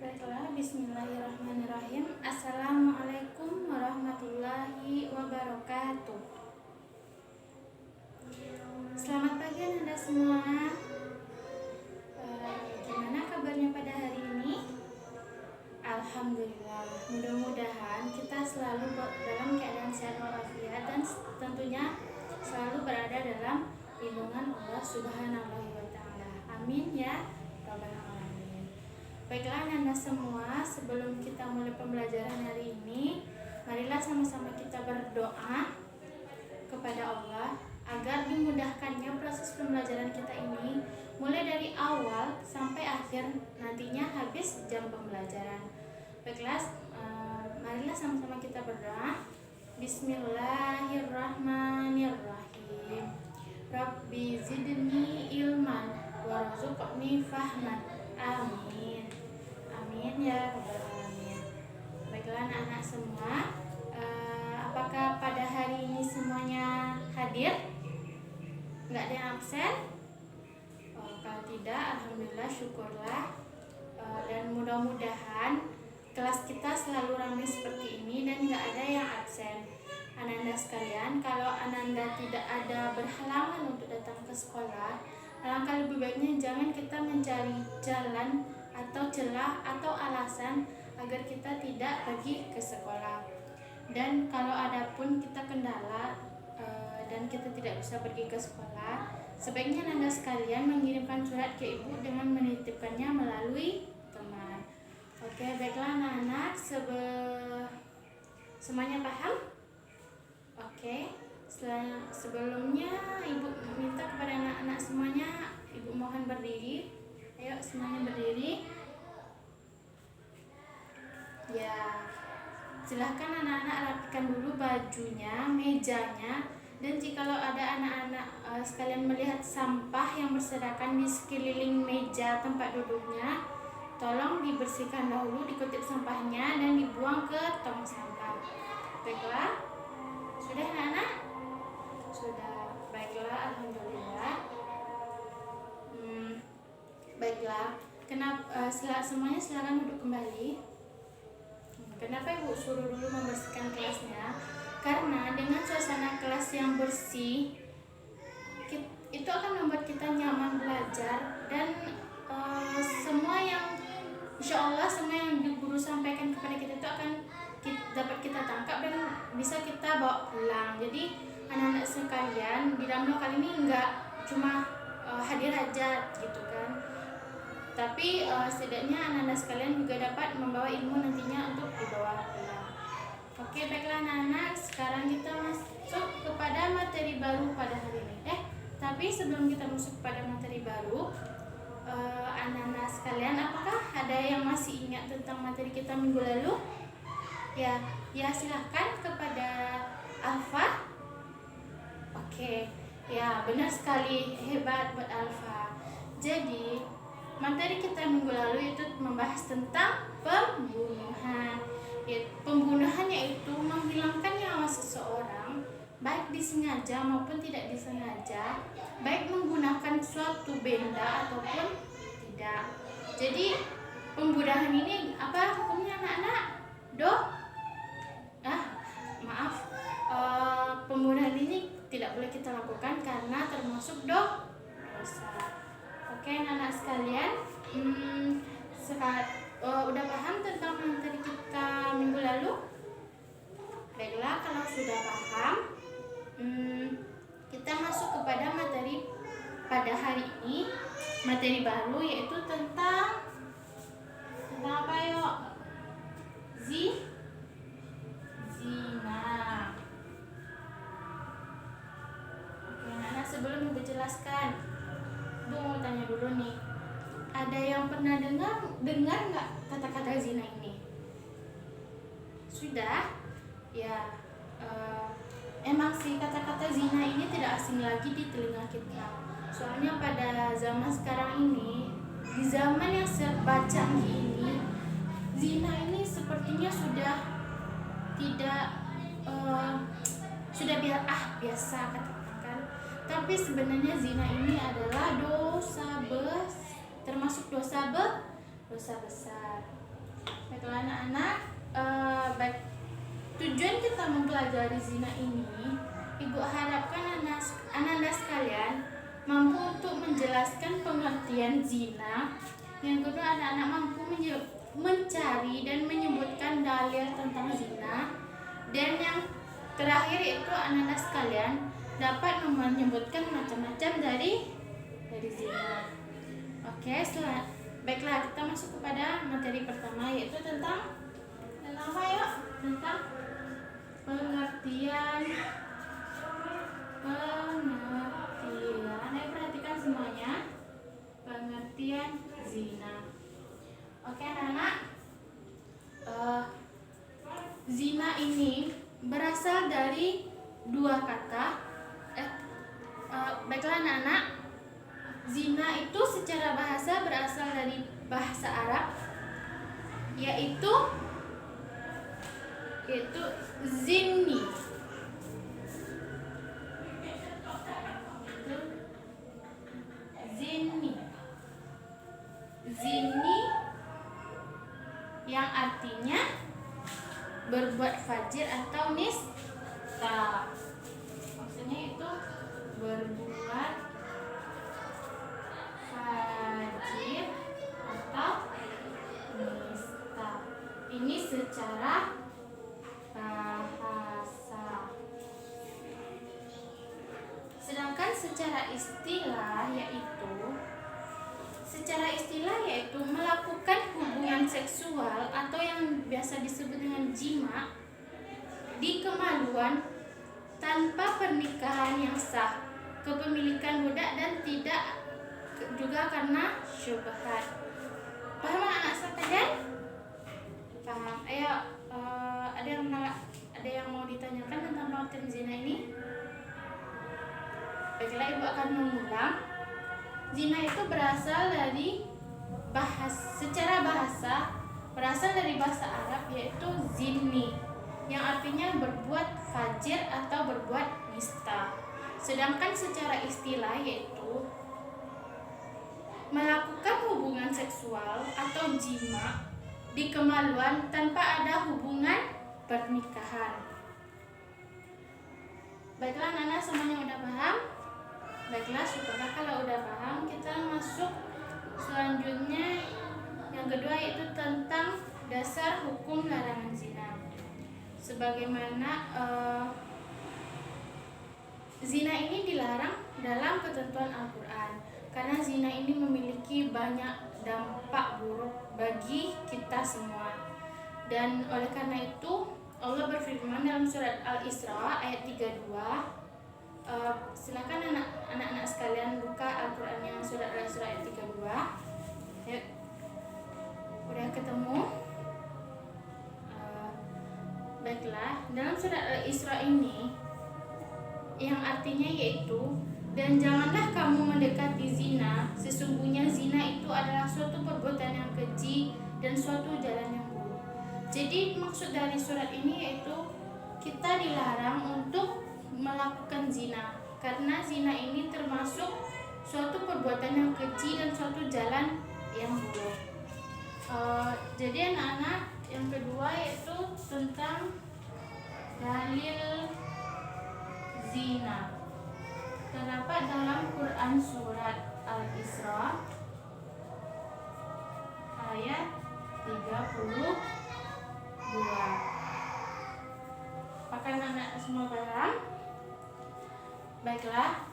Baiklah, bismillahirrahmanirrahim. Assalamualaikum warahmatullahi wabarakatuh. Selamat pagi Anda semua. Gimana kabarnya pada hari ini? Alhamdulillah. Mudah-mudahan kita selalu dalam keadaan sehat walafiat dan tentunya selalu berada dalam lindungan Allah Subhanahu wa taala. Amin ya rabbal alamin. Baiklah Anda semua, sebelum kita mulai pembelajaran hari ini, marilah sama-sama kita berdoa kepada Allah agar dimudahkannya proses pembelajaran kita ini mulai dari awal sampai akhir nantinya habis jam pembelajaran. Baiklah, marilah sama-sama kita berdoa. Bismillahirrahmanirrahim. Rabbi zidni ilman warzuqni fahman. Amin. Amin ya rabbal alamin. Baiklah anak-anak semua, apakah pada hari ini semuanya hadir? Nggak ada yang absen? Kalau tidak, alhamdulillah, syukurlah. Dan mudah-mudahan kelas kita selalu ramai seperti ini dan nggak ada yang absen. Ananda sekalian, kalau Ananda tidak ada berhalangan untuk datang ke sekolah, alangkah lebih baiknya jangan kita mencari jalan atau celah atau alasan agar kita tidak pergi ke sekolah. Dan kalau ada pun kita kendala dan kita tidak bisa pergi ke sekolah, sebaiknya Anda sekalian mengirimkan surat ke ibu dengan menitipkannya melalui teman. Oke, baiklah anak-anak, semuanya paham? Oke, sebelumnya ibu minta kepada anak-anak semuanya, ibu mohon berdiri. Ayo semuanya berdiri. Ya, silahkan anak-anak rapikan dulu bajunya, mejanya, dan jikalau ada anak-anak sekalian melihat sampah yang berserakan di sekeliling meja tempat duduknya, tolong dibersihkan dahulu, dikutip sampahnya dan dibuang ke tong sampah. Baiklah, sudah anak-anak? Sudah. Baiklah, alhamdulillah. Baiklah, semuanya silakan duduk kembali. Kenapa ibu suruh dulu membersihkan kelasnya? Karena dengan suasana kelas yang bersih, itu akan membuat kita nyaman belajar dan insya Allah semua yang guru sampaikan kepada kita itu akan dapat kita tangkap dan bisa kita bawa pulang. Jadi anak-anak sekalian, di dalam lokal ini enggak cuma hadir aja gitu kan, tapi setidaknya anak-anak sekalian juga dapat membawa ilmu nantinya untuk dibawa pulang. Oke, baiklah anak-anak, sekarang kita masuk kepada materi baru pada hari ini. Tapi sebelum kita masuk kepada materi baru, anak-anak sekalian, apakah ada yang masih ingat tentang materi kita minggu lalu? Ya silahkan kepada Alfa. Oke, ya benar sekali, hebat buat Alfa. Jadi materi kita minggu lalu itu membahas tentang pembunuhan. Pembunuhan yaitu menghilangkan nyawa seseorang, baik disengaja maupun tidak disengaja, baik menggunakan suatu benda ataupun tidak. Jadi pembunuhan ini apa hukumnya anak-anak? Pembunuhan ini tidak boleh kita lakukan karena termasuk dosa. Oke anak-anak sekalian, udah paham tentang materi kita minggu lalu? Baiklah, kalau sudah paham, kita masuk kepada materi pada hari ini, materi baru yaitu tentang apa yuk? Zina. Oke anak-anak, sebelum ibu jelaskan, ibu mau tanya dulu nih, ada yang pernah dengar nggak kata-kata zina ini? Sudah? Ya, emang sih kata-kata zina ini tidak asing lagi di telinga kita. Soalnya pada zaman sekarang ini, di zaman yang serba canggih ini, zina ini sepertinya sudah tidak sudah biasa katakan. Tapi sebenarnya zina ini adalah termasuk dosa besar. Baiklah anak-anak, baik tujuan kita mempelajari zina ini, Ibu harapkan anak-anak sekalian mampu untuk menjelaskan pengertian zina. Yang kedua, anak-anak mampu mencari dan menyebutkan dalil tentang zina. Dan yang terakhir itu anak-anak sekalian dapat menyebutkan macam-macam dari zina. Oke, baiklah kita masuk kepada materi pertama, yaitu tentang apa ya? Tentang pengertian. Ayo perhatikan semuanya. Pengertian zina. Oke anak-anak, zina ini berasal dari dua kata. Baiklah anak-anak, zina itu secara bahasa berasal dari bahasa Arab, yaitu zinni. Zinni yang artinya berbuat fajir atau nista. Maksudnya itu berbuat fajir atau nista. Ini secara bahasa. Sedangkan secara istilah yaitu melakukan hubungan seksual atau yang biasa disebut dengan jima di kemaluan tanpa pernikahan yang sah, kepemilikan budak, dan tidak juga karena syubhat. Paham anak sekalian? Paham? Ayo, ada yang mau ditanyakan tentang pengertian zina ini? Baiklah, Ibu akan mengulang. Zina itu berasal dari secara bahasa berasal dari bahasa Arab, yaitu zinni, yang artinya berbuat fajir atau berbuat nista. Sedangkan secara istilah yaitu melakukan hubungan seksual atau jima di kemaluan tanpa ada hubungan pernikahan. Baiklah anak-anak, semuanya udah paham? Baiklah, syukurlah kalau udah paham. Kita masuk selanjutnya, yang kedua yaitu tentang dasar hukum larangan zina. Sebagaimana zina ini dilarang dalam ketentuan Al-Quran, karena zina ini memiliki banyak dampak buruk bagi kita semua. Dan oleh karena itu Allah berfirman dalam surat Al-Isra ayat 32. Silakan anak-anak sekalian buka Al-Quran yang surat Al-Isra ayat 32. Yuk. Udah ketemu? Baiklah, dalam surat Al-Isra ini yang artinya yaitu, dan janganlah kamu mendekati zina, sesungguhnya zina itu adalah suatu perbuatan yang keji dan suatu jalan yang buruk. Jadi maksud dari surat ini yaitu kita dilarang untuk melakukan zina, karena zina ini termasuk suatu perbuatan yang keji dan suatu jalan yang buruk. Jadi anak-anak, yang kedua yaitu tentang dalil zina. Terdapat dalam Quran surat Al-Isra ayat 32. Apakah anak-anak semua paham? Baiklah,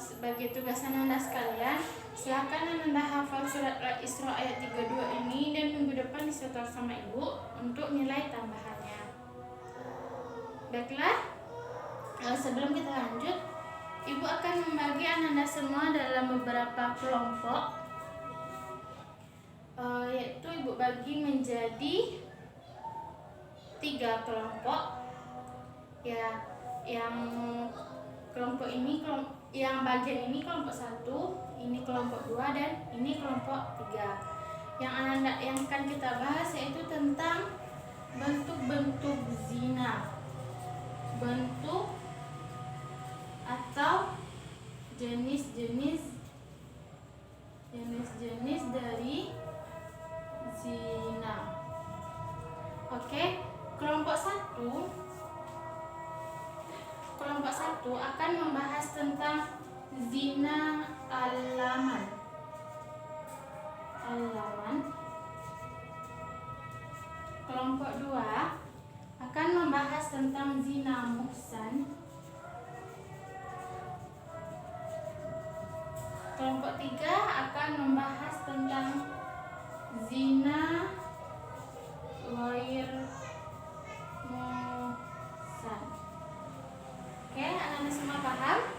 sebagai tugas anak-anak sekalian, silakan anak-anak hafal surat Al-Isra ayat 32 ini dan minggu depan disetor sama ibu untuk nilai tambahannya. Baiklah, sebelum kita lanjut, ibu akan membagi anak-anak semua dalam beberapa kelompok, yaitu ibu bagi menjadi 3 kelompok. Ya, yang kelompok ini, yang bagian ini kelompok 1, ini kelompok 2, dan ini kelompok 3. Yang anak-anak yang akan kita bahas yaitu tentang bentuk-bentuk zina, bentuk atau jenis-jenis dari zina. Oke, kelompok satu akan membahas tentang zina alaman. Kelompok 2 akan membahas tentang zina muhsan. Kelompok 3 akan membahas tentang zina ghair muhsan. Oke, anak-anak semua paham?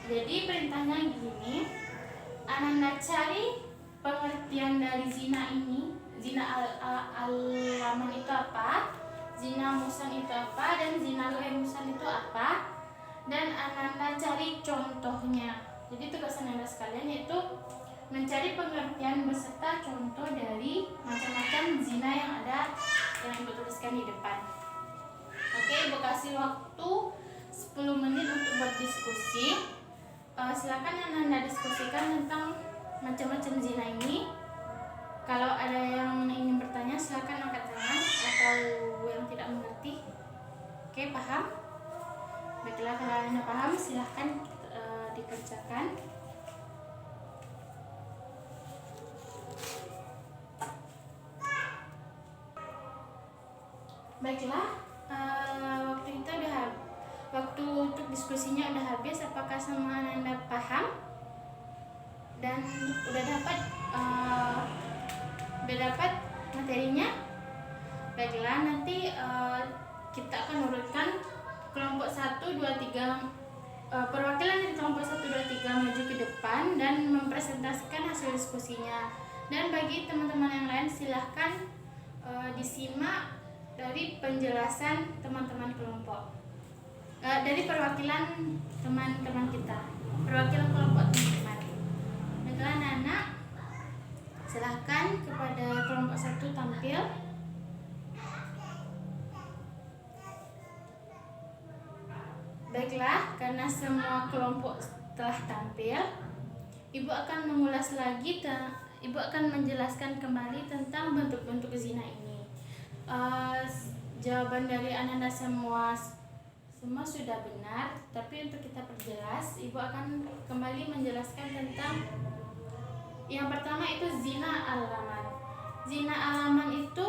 Jadi perintahnya gini, anak-anak cari pengertian dari zina ini. Zina alaman itu apa, zina muhsan itu apa, dan zina ghair muhsan itu apa, dan anak-anak cari contohnya. Jadi tugas anak-anak sekalian yaitu mencari pengertian beserta contoh dari macam-macam zina yang ada yang ibu tuliskan di depan. Oke, ibu kasih waktu 10 menit untuk berdiskusi. Silakan anak-anak diskusikan tentang macam-macam zina ini. Kalau ada yang ingin bertanya silakan angkat tangan, atau yang tidak mengerti. Oke, paham? Baiklah, kalau anda paham silahkan dikerjakan. Baiklah, waktu untuk diskusinya udah habis. Apakah semua anda paham dan udah dapat materinya? Baiklah, nanti kita akan urutkan kelompok 1, 2, 3, perwakilan dari kelompok 1, 2, 3 maju ke depan dan mempresentasikan hasil diskusinya. Dan bagi teman-teman yang lain silahkan disimak dari penjelasan teman-teman kelompok, dari perwakilan teman-teman kita, perwakilan kelompok teman-teman. Baiklah anak-anak, silahkan kepada kelompok 1 tampil. Baiklah, karena semua kelompok telah tampil, ibu akan mengulas lagi, ibu akan menjelaskan kembali tentang bentuk-bentuk zina ini. Jawaban dari anak-anak semua sudah benar, tapi untuk kita perjelas, ibu akan kembali menjelaskan tentang yang pertama itu zina alaman. Zina alaman itu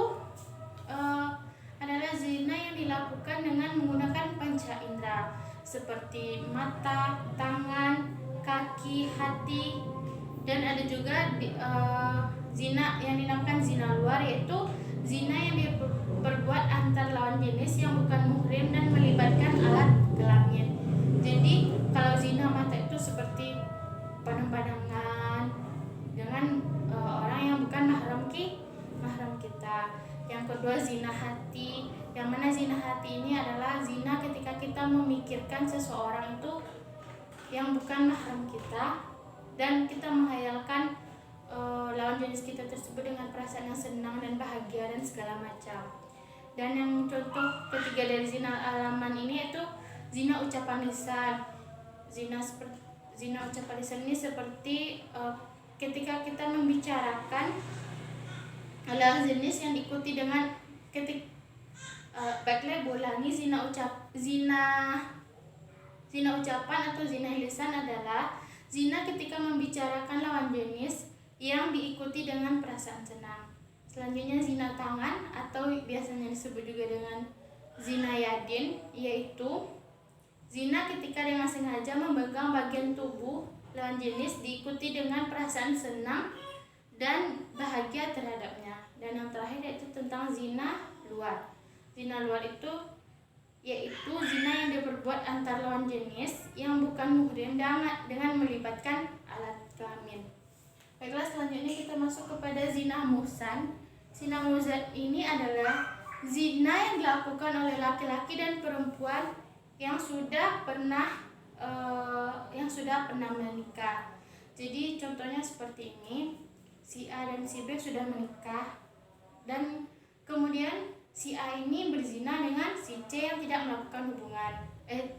adalah zina yang dilakukan dengan menggunakan panca indera seperti mata, tangan, kaki, hati, dan ada juga zina yang dinamakan zina luar, yaitu zina yang diperbuat antar lawan jenis yang bukan muhrim dan melibatkan alat kelamin. Jadi kalau zina mata itu seperti pandang-pandangan dengan orang yang bukan mahram kita. Yang kedua zina hati, yang mana zina hati ini adalah zina ketika kita memikirkan seseorang itu yang bukan mahram kita dan kita menghayalkan lawan jenis kita tersebut dengan perasaan yang senang dan bahagia dan segala macam. Dan yang contoh ketiga dari zina alaman ini yaitu zina ucapan lisan. Zina ucapan lisan ini seperti ketika kita membicarakan lawan jenis yang diikuti dengan baiklah ulangi, zina ucapan atau zina lisan adalah zina ketika membicarakan lawan jenis yang diikuti dengan perasaan senang. Selanjutnya zina tangan atau biasanya disebut juga dengan zina yadin, yaitu zina ketika dengan sengaja memegang bagian tubuh lawan jenis diikuti dengan perasaan senang dan bahagia terhadapnya. Dan yang terakhir yaitu tentang zina luar. Zina luar itu yaitu zina yang diperbuat antar lawan jenis yang bukan muhrim dengan melibatkan alat kelamin. Baiklah, selanjutnya kita masuk kepada zina muhsan. Zina muhsan ini adalah zina yang dilakukan oleh laki-laki dan perempuan yang sudah pernah menikah. Jadi contohnya seperti ini, si A dan si B sudah menikah dan kemudian si A ini berzina dengan si C yang tidak melakukan hubungan,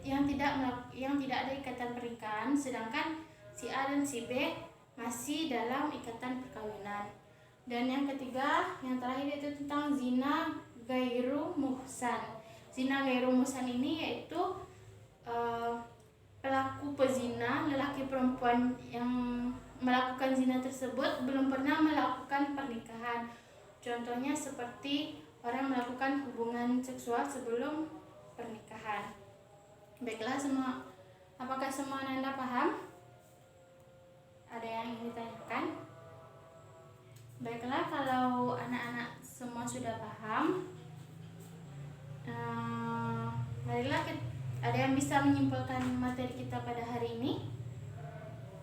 yang tidak ada ikatan pernikahan, sedangkan si A dan si B masih dalam ikatan perkawinan. Dan yang ketiga, yang terakhir itu tentang zina ghairu muhsan. Zina ghairu muhsan ini yaitu pelaku pezina, lelaki perempuan yang melakukan zina tersebut belum pernah melakukan pernikahan. Contohnya seperti orang melakukan hubungan seksual sebelum pernikahan. Baiklah semua, apakah semua Anda paham? Ada yang ingin ditanyakan? Baiklah, kalau anak-anak semua sudah paham, marilah ada yang bisa menyimpulkan materi kita pada hari ini?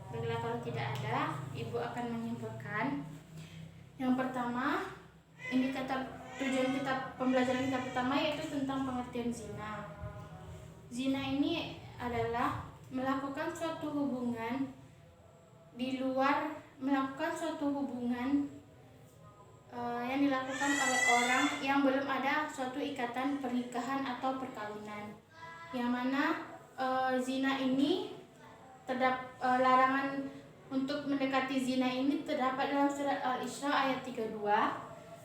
Baiklah, kalau tidak ada, Ibu akan menyimpulkan. Yang pertama, tujuan kita, pembelajaran kita pertama yaitu tentang pengertian zina. Zina ini adalah melakukan suatu hubungan yang dilakukan oleh orang yang belum ada suatu ikatan pernikahan atau perkawinan. Yang mana zina ini larangan untuk mendekati zina ini terdapat dalam surat Al-Isra ayat 32,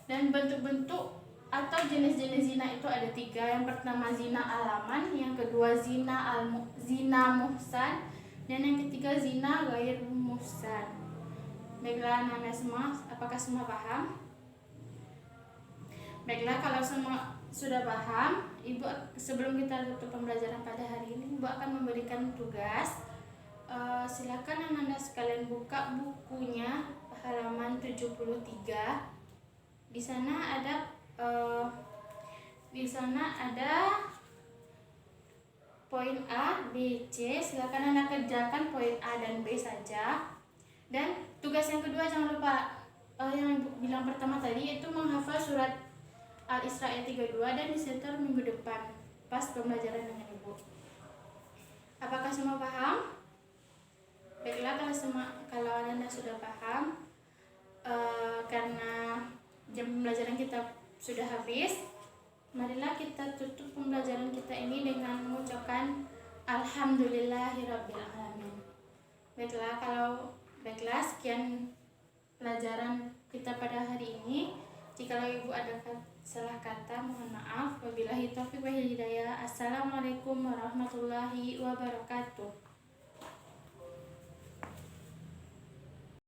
dan bentuk-bentuk atau jenis-jenis zina itu ada 3. Yang pertama zina alaman, yang kedua zina muhsan, dan yang ketiga zina ghairu muhsan. Baiklah anak-anak semua, apakah semua paham? Baiklah, kalau semua sudah paham, Ibu sebelum kita tutup pembelajaran pada hari ini, Ibu akan memberikan tugas. Silakan anak-anak sekalian buka bukunya halaman 73. Di sana ada poin A, B, C. Silakan anak kerjakan poin A dan B saja. Dan tugas yang kedua jangan lupa yang Ibu bilang pertama tadi, yaitu menghafal surat Al-Isra ayat 32 dan disetor minggu depan pas pembelajaran dengan Ibu. Apakah semua paham? Baiklah, kalau Anda sudah paham, karena jam pembelajaran kita sudah habis, marilah kita tutup pembelajaran kita ini dengan mengucapkan Alhamdulillahirabbil alamin. Baiklah, sekian pelajaran kita pada hari ini. Jikalau Ibu ada salah kata, mohon maaf. Wabillahi taufiq wal hidayah. Assalamualaikum warahmatullahi wabarakatuh.